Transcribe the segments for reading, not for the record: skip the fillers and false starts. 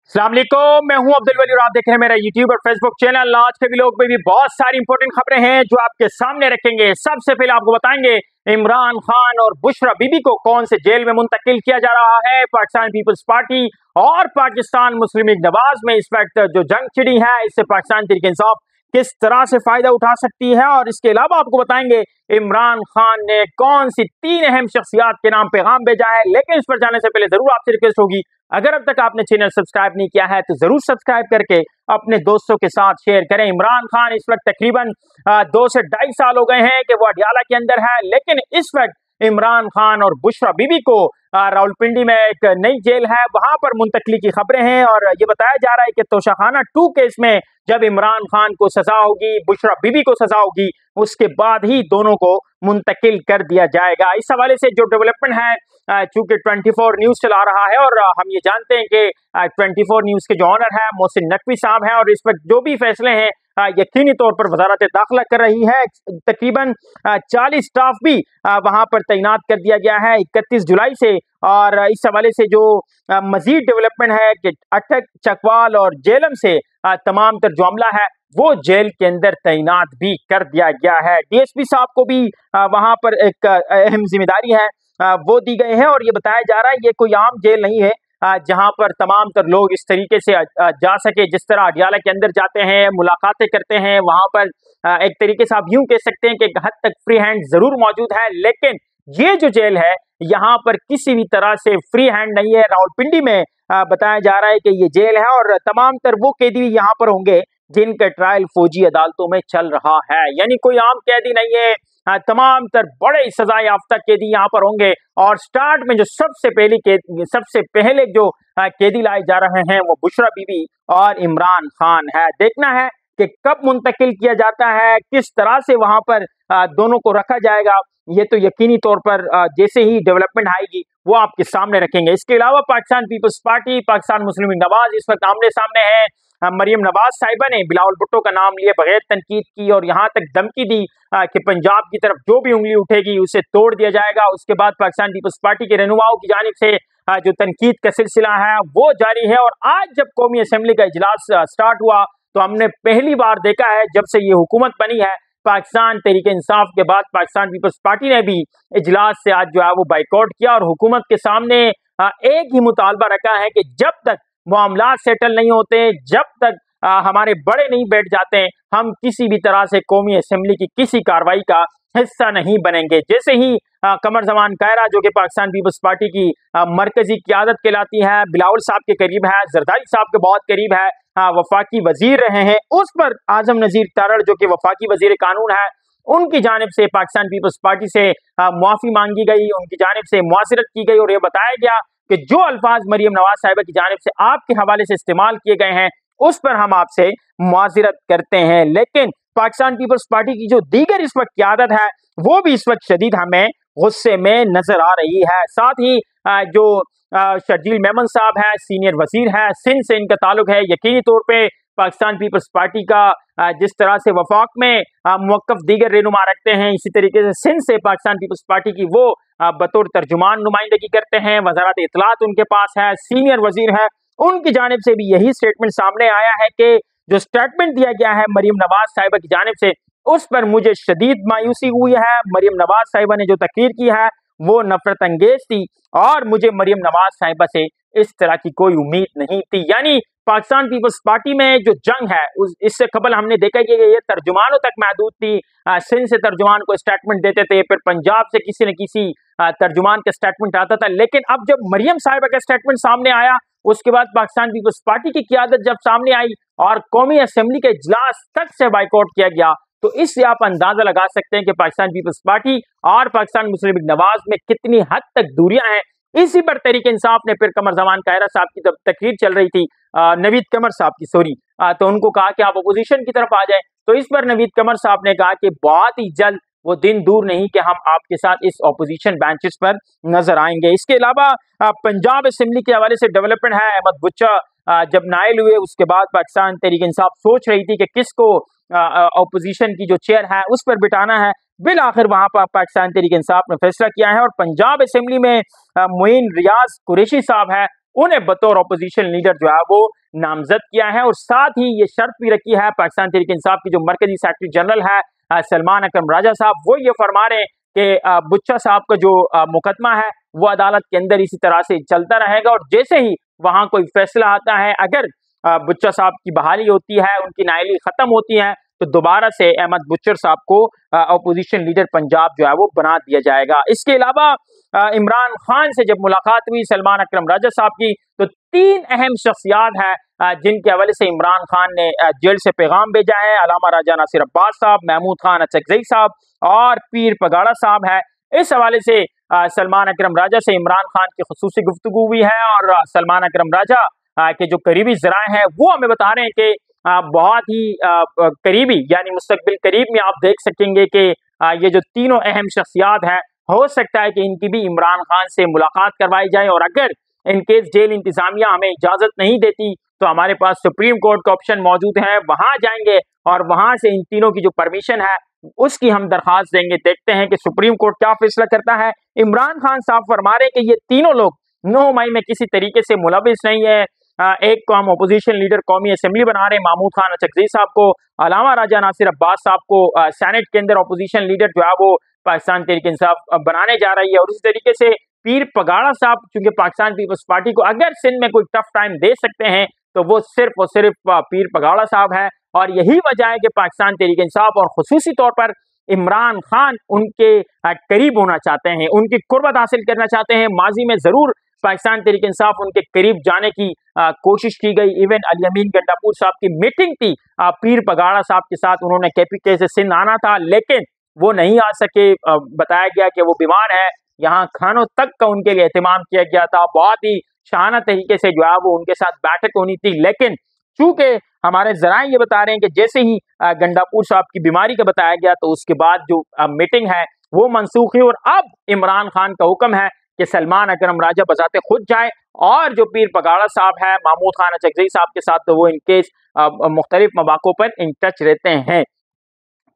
अस्सलाम वालेकुम, मैं हूं अब्दुल वली और आप देख रहे हैं मेरा यूट्यूब और फेसबुक चैनल। आज के व्लॉग में भी बहुत सारी इंपॉर्टेंट खबरें हैं जो आपके सामने रखेंगे। सबसे पहले आपको बताएंगे इमरान खान और बुशरा बीबी को कौन से जेल में मुंतकिल किया जा रहा है। पाकिस्तान पीपल्स पार्टी और पाकिस्तान मुस्लिम लीग नवाज में इस वक्त जो जंग छिड़ी है, इससे पाकिस्तान तहरीक इंसाफ किस तरह से फायदा उठा सकती है। और इसके अलावा आपको बताएंगे इमरान खान ने कौन सी 3 अहम शख्सियात के नाम पैगाम भेजा है। लेकिन इस पर जाने से पहले जरूर आपसे रिक्वेस्ट होगी, अगर अब तक आपने चैनल सब्सक्राइब नहीं किया है तो जरूर सब्सक्राइब करके अपने दोस्तों के साथ शेयर करें। इमरान खान इस वक्त तकरीबन 2 से 2.5 साल हो गए हैं कि वो अडियाला के अंदर है, लेकिन इस वक्त इमरान खान और बुशरा बीबी को रावलपिंडी में एक नई जेल है, वहां पर मुंतकली की खबरें हैं। और ये बताया जा रहा है कि तोशाखाना 2 केस में जब इमरान खान को सजा होगी, बुशरा बीबी को सजा होगी, उसके बाद ही दोनों को मुंतकिल कर दिया जाएगा। इस हवाले से जो डेवलपमेंट है, चूंकि 24 न्यूज चला रहा है और हम ये जानते हैं कि 24 न्यूज के जो ऑनर है मोहसिन नकवी साहब हैं, और इस वक्त जो भी फैसले हैं यकीनी तौर पर वजारत दाखिला कर रही है। तकरीबन 40 स्टाफ भी वहां पर तैनात कर दिया गया है 31 जुलाई से। और इस हवाले से जो मजीद डेवलपमेंट है कि अटक, चकवाल और जेलम से तमाम तर जो अमला है वो जेल के अंदर तैनात भी कर दिया गया है। डीएसपी साहब को भी वहां पर एक अहम जिम्मेदारी है वो दी गई है। और ये बताया जा रहा है ये कोई आम जेल नहीं है जहां पर तमाम तर लोग इस तरीके से जा सके, जिस तरह अडियाला के अंदर जाते हैं, मुलाकातें करते हैं। वहां पर एक तरीके से आप यूं कह सकते हैं कि एक हद तक फ्री हैंड जरूर मौजूद है, लेकिन ये जो जेल है यहाँ पर किसी भी तरह से फ्री हैंड नहीं है। रावलपिंडी में बताया जा रहा है कि ये जेल है और तमाम तर वो कैदी भी यहाँ पर होंगे जिनका ट्रायल फौजी अदालतों में चल रहा है, यानी कोई आम कैदी नहीं है। तमाम तर बड़े सजा याफ्ता कैदी यहाँ पर होंगे। और स्टार्ट में जो सबसे पहले जो कैदी लाए जा रहे हैं वो बुशरा बीबी और इमरान खान है। देखना है कि कब मुंतकिल किया जाता है, किस तरह से वहां पर दोनों को रखा जाएगा। ये तो यकीनी तौर पर जैसे ही डेवलपमेंट आएगी वो आपके सामने रखेंगे। इसके अलावा पाकिस्तान पीपल्स पार्टी, पाकिस्तान मुस्लिम लीग नवाज इस वक्त आमने सामने है। मरियम नवाज साहिबा ने बिलावल भुट्टो का नाम लिए बगैर तनकीद की और यहाँ तक धमकी दी कि पंजाब की तरफ जो भी उंगली उठेगी उसे तोड़ दिया जाएगा। उसके बाद पाकिस्तान पीपल्स पार्टी के रहनुमाओं की जानिब से जो तनकीद का सिलसिला है वो जारी है। और आज जब कौमी असेंबली का इजलास स्टार्ट हुआ तो हमने पहली बार देखा है जब से ये हुकूमत बनी है पाकिस्तान तहरीक इंसाफ के बाद पाकिस्तान पीपल्स पार्टी ने भी इजलास से आज जो है वो बाइकआउट किया और हुकूमत के सामने एक ही मुतालबा रखा है कि जब तक मामलात सेटल नहीं होते, जब तक हमारे बड़े नहीं बैठ जाते, हम किसी भी तरह से कौमी असेंबली की किसी कार्रवाई का हिस्सा नहीं बनेंगे। जैसे ही कमर जमान कायरा जो कि पाकिस्तान पीपल्स पार्टी की मरकजी क़यादत कहलाती है, बिलावल साहब के करीब है, जरदारी साहब के बहुत करीब है, वफाकी वजीर रहे हैं, उस पर आजम नजीर तारड़ जो कि वफाकी वजीर कानून है, उनकी जानिब से पाकिस्तान पीपल्स पार्टी से मुआफी मांगी गई, उनकी जानिब से मुआसरत की गई और यह बताया गया कि जो अल्फाज मरियम नवाज साहिबा की जानिब से आपके हवाले से इस्तेमाल किए गए हैं उस पर हम आपसे मुआसरत करते हैं। लेकिन पाकिस्तान पीपल्स पार्टी की जो दीगर इस वक्त क़यादत है वो भी इस वक्त शदीद हमें गुस्से में नजर आ रही है। साथ ही जो शर्जील मेमन साहब है, सीनियर वजीर है, सिंध से इनका ताल्लुक है। यकीनी तौर पे पाकिस्तान पीपल्स पार्टी का जिस तरह से वफाक में मुवक्कफ दीगर रहनुमा रखते हैं, इसी तरीके से सिंध से पाकिस्तान पीपल्स पार्टी की वो बतौर तर्जुमान नुमाइंदगी करते हैं। वजारत इत्तलात उनके पास है, सीनियर वजीर है, उनकी जानिब से भी यही स्टेटमेंट सामने आया है कि जो स्टेटमेंट दिया गया है मरियम नवाज साहिबा की जानिब से उस पर मुझे शदीद मायूसी हुई है। मरियम नवाज साहिबा ने जो तकरीर की है वो नफरत अंगेज थी और मुझे मरियम नवाज साहिबा से इस तरह की कोई उम्मीद नहीं थी। यानी पाकिस्तान पीपल्स पार्टी में जो जंग है इससे कबल हमने देखा कि ये तर्जुमानों तक महदूद थी। सिंध से तर्जुमान को स्टेटमेंट देते थे, फिर पंजाब से किसी न किसी तर्जुमान का स्टेटमेंट आता था। लेकिन अब जब मरियम साहिबा का स्टेटमेंट सामने आया उसके बाद पाकिस्तान पीपल्स पार्टी की क़यादत जब सामने आई और कौमी असेंबली के इजलास तक से बाइकआउट किया गया, तो इससे आप अंदाजा लगा सकते हैं कि पाकिस्तान पीपल्स पार्टी और पाकिस्तान मुस्लिम लीग नवाज में कितनी हद तक दूरियां हैं। इसी पर तहरीक इंसाफ ने फिर कमर जमान कायरा साहब की जब तकरीर चल रही थी, नवीद कमर साहब की सॉरी, तो उनको कहा कि आप अपोजिशन की तरफ आ जाएं। तो इस पर नवीद कमर साहब ने कहा कि बहुत ही जल्द वो दिन दूर नहीं कि हम आपके साथ इस ऑपोजिशन बेंचेस पर नजर आएंगे। इसके अलावा पंजाब असेंबली के हवाले से डेवलपमेंट है। अहमद बुच्चा जब नायल हुए उसके बाद पाकिस्तान तहरीक इंसाफ सोच रही थी कि किसको ऑपोजिशन की जो चेयर है उस पर बिठाना है। बिल आखिर वहां पर पाकिस्तान तहरीक इंसाफ ने फैसला किया है और पंजाब असेंबली में मोइन रियाज कुरैशी साहब है उन्हें बतौर अपोजिशन लीडर जो है वो नामजद किया है। और साथ ही ये शर्त भी रखी है पाकिस्तान तहरीक इंसाफ की जो मरकजी सेक्रेटरी जनरल है सलमान अकरम राजा साहब, वो ये फरमा रहे हैं कि बुच्चा साहब का जो मुकदमा है वो अदालत के अंदर इसी तरह से चलता रहेगा और जैसे ही वहां कोई फैसला आता है, अगर बुच्चा साहब की बहाली होती है, उनकी नाअहली खत्म होती है, तो दोबारा से अहमद बुच्चर साहब को अपोजिशन लीडर पंजाब जो है वो बना दिया जाएगा। इसके अलावा इमरान खान से जब मुलाकात हुई सलमान अकरम राजा साहब की, तो 3 अहम शख्सियात हैं जिनके हवाले से इमरान खान ने जेल से पैगाम भेजा है। अलामा राजा नासिर अब्बास साहब, महमूद खान अचकजई साहब और पीर पगाड़ा साहब है। इस हवाले से सलमान अकरम राजा से इमरान खान की खुसूसी गुफ्तगू हुई है और सलमान अकरम राजा के जो करीबी ज़राए हैं वो हमें बता रहे हैं कि बहुत ही करीबी यानी मुस्तकबिल करीब में आप देख सकेंगे कि ये जो तीनों अहम शख्सियात हैं, हो सकता है कि इनकी भी इमरान खान से मुलाकात करवाई जाए और अगर इनकेस जेल इंतजामिया हमें इजाज़त नहीं देती तो हमारे पास सुप्रीम कोर्ट का ऑप्शन मौजूद है, वहां जाएंगे और वहां से इन तीनों की जो परमिशन है उसकी हम दरख्वास्त देंगे। देखते हैं कि सुप्रीम कोर्ट क्या फैसला करता है। इमरान खान साहब फरमा रहे हैं कि ये तीनों लोग 9 मई में किसी तरीके से मुलविस नहीं है। एक को हम अपोजिशन लीडर कौमी असेंबली बना रहे हैं महमूद खान अचकजई साहब को, अलामा राजा नासिर अब्बास साहब को सेनेट के अंदर अपोजिशन लीडर जो है वो पाकिस्तान तहरीक इंसाफ बनाने जा रही है। और इसी तरीके से पीर पगाड़ा साहब चूंकि पाकिस्तान पीपल्स पार्टी को अगर सिंध में कोई टफ टाइम दे सकते हैं तो वो सिर्फ और सिर्फ पीर पगाड़ा साहब है। और यही वजह है कि पाकिस्तान तहरीक इंसाफ और खुसूसी तौर पर इमरान खान उनके करीब होना चाहते हैं, उनकी कुर्बत हासिल करना चाहते हैं। माजी में जरूर पाकिस्तान तहरीक इंसाफ उनके करीब जाने की कोशिश की गई। इवन अली अमीन गंडापुर साहब की मीटिंग थी पीर पगाड़ा साहब के साथ, उन्होंने KPK से सिंध आना था लेकिन वो नहीं आ सके। बताया गया कि वो बीमार है, यहाँ खानों तक का उनके लिए एहतमाम किया गया था। बहुत ही शाहाना तरीके से जो है वो उनके साथ बैठक होनी थी, लेकिन चूंकि हमारे जराए ये बता रहे हैं कि जैसे ही गंडापुर साहब की बीमारी का बताया गया तो उसके बाद जो मीटिंग है वो मनसूख हुई। और अब इमरान खान का हुक्म है कि सलमान अकरम राजा बजाते खुद जाए और जो पीर पगाड़ा साहब है महमूद खान अचकजई साहब के साथ तो वो इनकेस मुख्तलिफ मौक़ों पर इन टच रहते हैं।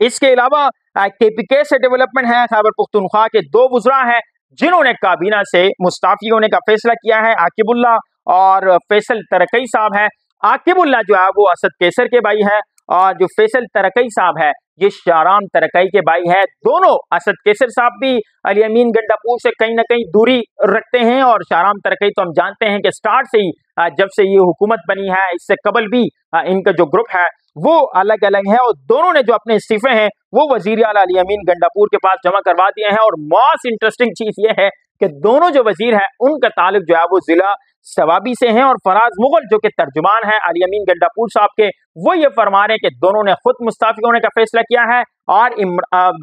इसके अलावा KPK से डेवलपमेंट है, खैबर पुख्तूनख्वा के 2 वुज़रा हैं जिन्होंने काबीना से मुस्ताफ़ी होने का फैसला किया है, आकिबुल्ला और फैसल तरकई साहब है। आकिबुल्ला जो है वो असद कैसर के भाई है और जो फैसल तरकई साहब है ये शाहराम तरकई के भाई है। दोनों असद कैसर साहब भी अली अमीन गंडापुर से कहीं ना कहीं दूरी रखते हैं और शाहराम तरकई तो हम जानते हैं कि स्टार्ट से ही जब से ये हुकूमत बनी है इससे कबल भी इनका जो ग्रुप है वो अलग अलग है और दोनों ने जो अपने इस्तीफे हैं वो वजीर आला अली अमीन गंडापुर के पास जमा करवा दिए हैं। और मोस्ट इंटरेस्टिंग चीज ये है कि दोनों जो वजीर हैं उनका ताल्लुक जो है वो जिला सवाबी से है और फराज मुगल जो कि तर्जुमान है अली अमीन गंडापुर साहब के, वो ये फरमा रहे हैं कि दोनों ने खुद मुस्ताफी होने का फैसला किया है और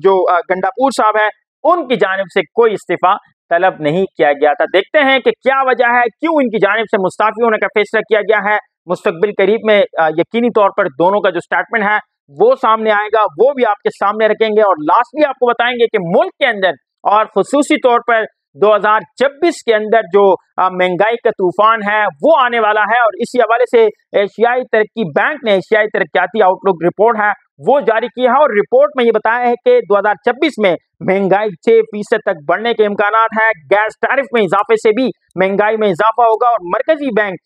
जो गंडापुर साहब है उनकी जानिब से कोई इस्तीफा तलब नहीं किया गया था। देखते हैं कि क्या वजह है, क्यों इनकी जानिब से मुस्ताफी होने का फैसला किया गया है। मुस्तकबिल करीब में यकीनी तौर पर दोनों का जो स्टेटमेंट है वो सामने आएगा, वो भी आपके सामने रखेंगे। और लास्टली आपको बताएंगे कि मुल्क के अंदर और खुसूसी तौर पर 2026 के अंदर जो महंगाई का तूफान है वो आने वाला है और इसी हवाले से एशियाई तरक्की बैंक ने एशियाई तरक्याती आउटलुक रिपोर्ट है वो जारी की है और रिपोर्ट में ये बताया है कि 2026 में महंगाई 6% तक बढ़ने के इम्कानात है। गैस टैरिफ में इजाफे से भी महंगाई में इजाफा होगा और मरकजी बैंक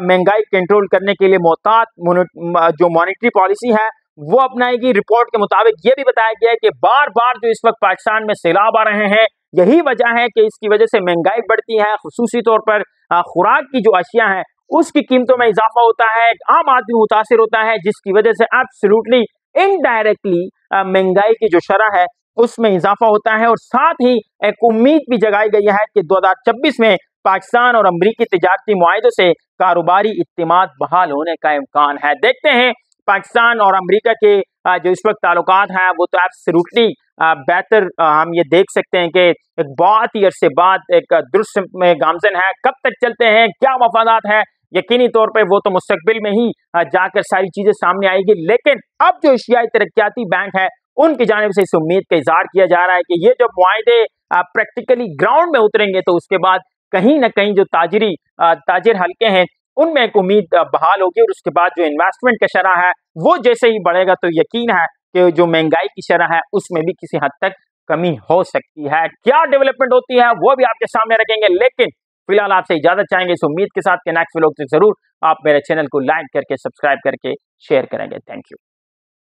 महंगाई कंट्रोल करने के लिए मोहतात जो मॉनेटरी पॉलिसी है वो अपनाएगी। रिपोर्ट के मुताबिक ये भी बताया गया है कि बार बार जो इस वक्त पाकिस्तान में सैलाब आ रहे हैं यही वजह है कि इसकी वजह से महंगाई बढ़ती है, खुसूसी तौर पर खुराक की जो अशिया है उसकी कीमतों में इजाफा होता है, आम आदमी मुतासिर होता है जिसकी वजह से एब्सोल्युटली इनडायरेक्टली महंगाई की जो शरह है उसमें इजाफा होता है। और साथ ही एक उम्मीद भी जगाई गई है कि 2026 में पाकिस्तान और अमरीकी तिजारती मुआहिदों से कारोबारी इत्तेमाद बहाल होने का इम्कान है। देखते हैं पाकिस्तान और अमरीका के जो इस वक्त ताल्लुकात हैं वो तो एब्सोल्युटली बेहतर हम ये देख सकते हैं कि एक बहुत ही अरसे बाद एक दुरुस्त में गामजन है। कब तक चलते हैं, क्या मफादात है, यकीनी तौर पर वो तो मुस्तकबिल में ही जाकर सारी चीजें सामने आएगी। लेकिन अब जो एशियाई तरक्याती बैंक है उनकी जानिब से इस उम्मीद का इजहार किया जा रहा है कि ये जब मुआहिदे प्रैक्टिकली ग्राउंड में उतरेंगे तो उसके बाद कहीं ना कहीं जो ताजिर हल्के हैं उनमें एक उम्मीद बहाल होगी और उसके बाद जो इन्वेस्टमेंट का शरह है वो जैसे ही बढ़ेगा तो यकीन है कि जो महंगाई की शरह है उसमें भी किसी हद तक कमी हो सकती है। क्या डेवलपमेंट होती है वो भी आपके सामने रखेंगे, लेकिन फिलहाल आपसे इजाजत चाहेंगे इस उम्मीद के साथ कि नेक्स्ट व्लॉग से जरूर आप मेरे चैनल को लाइक करके सब्सक्राइब करके शेयर करेंगे। Thank you.